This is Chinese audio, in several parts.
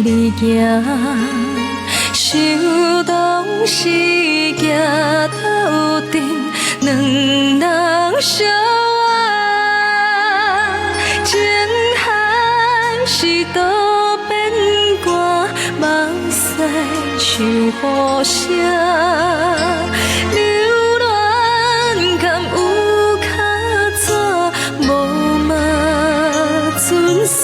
你行，想当时行斗阵，两人相爱，情海是多变卦，目屎像雨声，流恋敢有较纸，无嘛准线。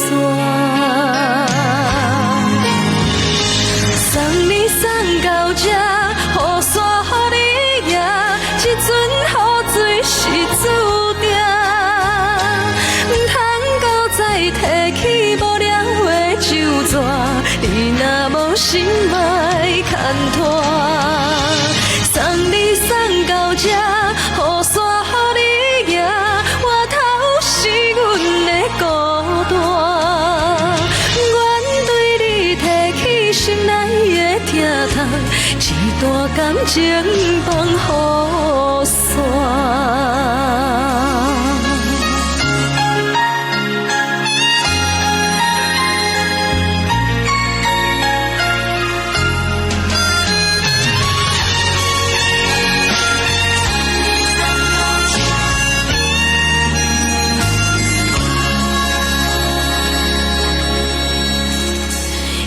送你送到这，雨伞予你拿，这阵雨水是注定，唔通搁再提起无聊的旧纸，你若无心莫牵拖。送你送到这，雨伞予你拿，外头是阮的孤单，愿对你提起心内的疼痛，一段感情放雨伞。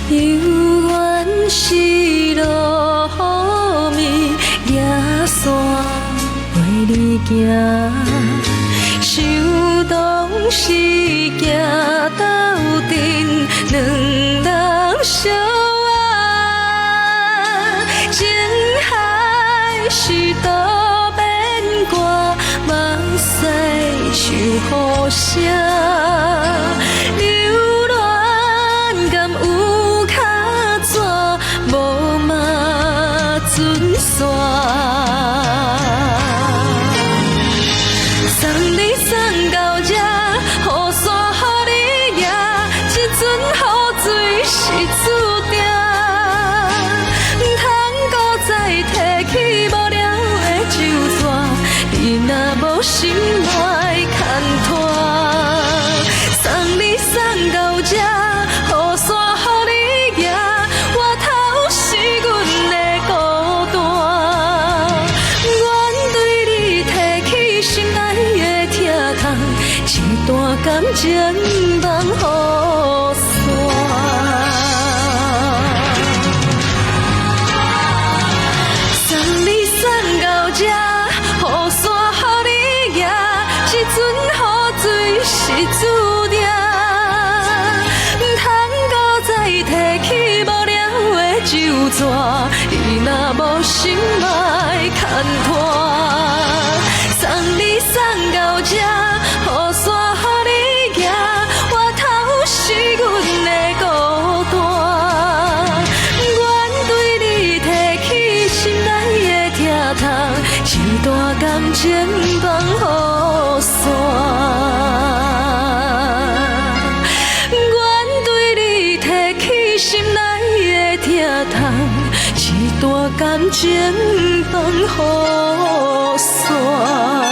有缘是路面野山陪你行，想当时行斗阵，两人相爱，情海是多变卦，目屎像雨声。无嘛准线，送你送到这，雨伞予你拿，这阵雨水是注定，唔通搁再提起无聊的旧纸，你若无心莫牵拖。送你送到这，雨伞予你拿。一段感情放雨伞，送你送到这，雨伞予你拿，这阵雨水是注定，唔通搁再提起无聊的旧纸，你若无心莫牵拖。送你送到这。雨伞予你拿，外头是阮的孤单，愿对你提起心内的疼痛，一段感情放雨伞。愿对你提起心内的疼痛，一段感情放雨伞。